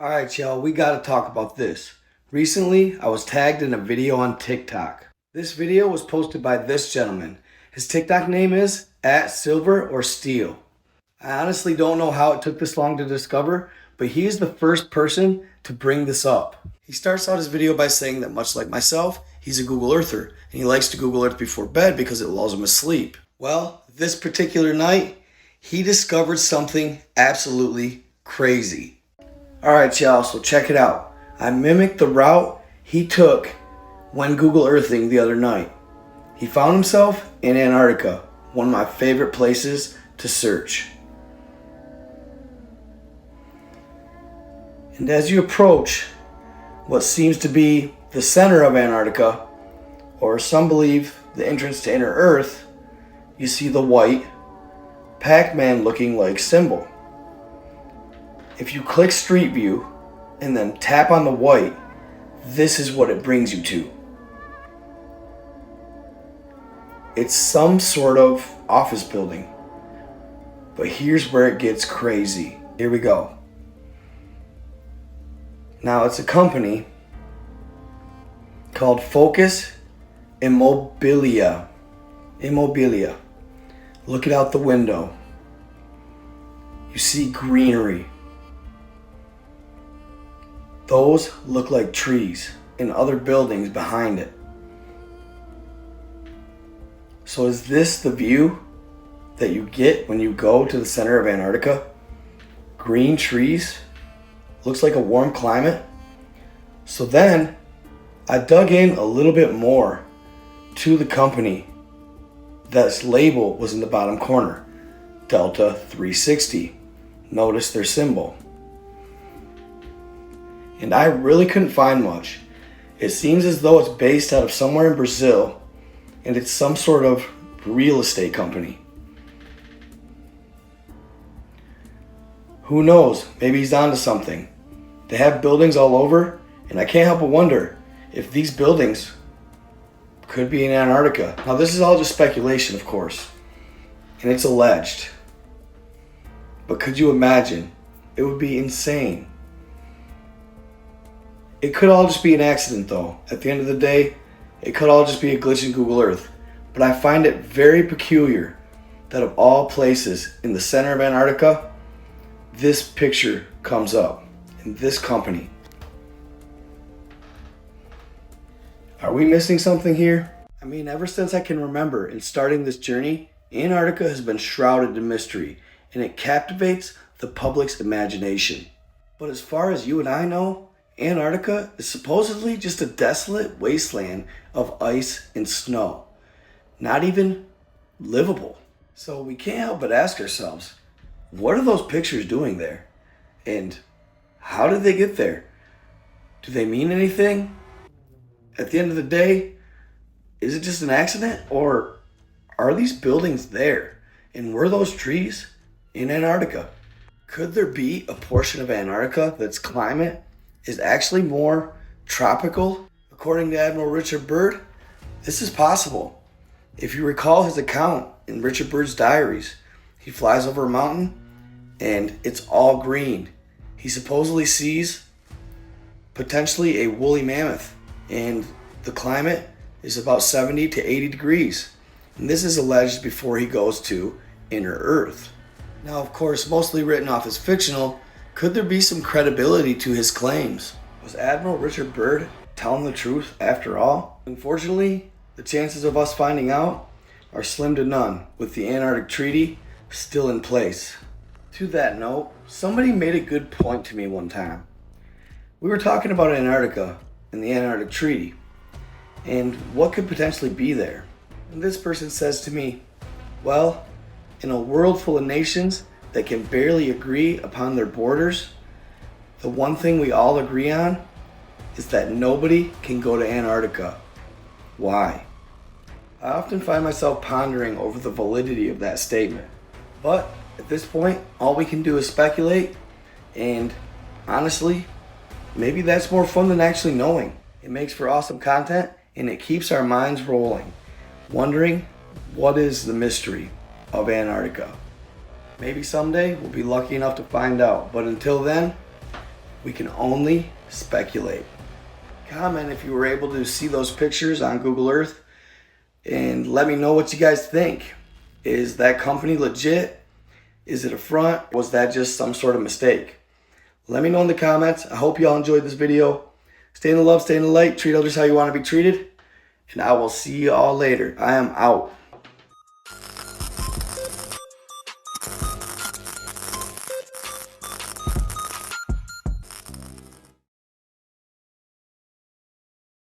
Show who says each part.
Speaker 1: Alright, y'all, we gotta talk about this. Recently, I was tagged in a video on TikTok. This video was posted by this gentleman. His TikTok name is @silver or steel. I honestly don't know how it took this long to discover, but he is the first person to bring this up. He starts out his video by saying that much like myself, he's a Google Earther, and he likes to Google Earth before bed because it lulls him asleep. Well, this particular night, he discovered something absolutely crazy. Alright y'all, so check it out. I mimicked the route he took when Google Earthing the other night. He found himself in Antarctica, one of my favorite places to search. And as you approach what seems to be the center of Antarctica, or some believe the entrance to inner Earth, you see the white, Pac-Man looking like symbol. If you click Street View and then tap on the white, this is what it brings you to. It's some sort of office building. But here's where it gets crazy. Here we go. Now it's a company called Focus Immobilia. Looking out the window, you see greenery. Those look like trees and other buildings behind it. So is this the view that you get when you go to the center of Antarctica? Green trees, looks like a warm climate. So then I dug in a little bit more to the company. That label was in the bottom corner, Delta 360. Notice their symbol. And I really couldn't find much. It seems as though it's based out of somewhere in Brazil, and it's some sort of real estate company. Who knows, maybe he's onto something. They have buildings all over, and I can't help but wonder if these buildings could be in Antarctica. Now this is all just speculation, of course, and it's alleged. But could you imagine? It would be insane. It could all just be an accident though. At the end of the day, it could all just be a glitch in Google Earth. But I find it very peculiar that of all places in the center of Antarctica, this picture comes up in this company. Are we missing something here? I mean, ever since I can remember in starting this journey, Antarctica has been shrouded in mystery, and it captivates the public's imagination. But as far as you and I know, Antarctica is supposedly just a desolate wasteland of ice and snow. Not even livable. So we can't help but ask ourselves, what are those pictures doing there? And how did they get there? Do they mean anything? At the end of the day, is it just an accident? Or are these buildings there? And were those trees in Antarctica? Could there be a portion of Antarctica that's climate is actually more tropical? According to Admiral Richard Byrd, this is possible. If you recall his account in Richard Byrd's diaries, he flies over a mountain and it's all green. He supposedly sees potentially a woolly mammoth, and the climate is about 70 to 80 degrees. And this is alleged before he goes to inner Earth. Now, of course, mostly written off as fictional, could there be some credibility to his claims? Was Admiral Richard Byrd telling the truth after all? Unfortunately, the chances of us finding out are slim to none, with the Antarctic Treaty still in place. To that note, somebody made a good point to me one time. We were talking about Antarctica and the Antarctic Treaty, and what could potentially be there. And this person says to me, well, in a world full of nations that can barely agree upon their borders, the one thing we all agree on is that nobody can go to Antarctica. Why? I often find myself pondering over the validity of that statement. But at this point, all we can do is speculate, and honestly, maybe that's more fun than actually knowing. It makes for awesome content, and it keeps our minds rolling, wondering what is the mystery of Antarctica. Maybe someday we'll be lucky enough to find out, but until then, We can only speculate. Comment if you were able to see those pictures on Google Earth and let me know what you guys think. Is that company legit? Is it a front? Was that just some sort of mistake? Let me know in the comments. I hope y'all enjoyed this video. Stay in the love, stay in the light, treat others how you want to be treated, and I will see y'all later. I am out.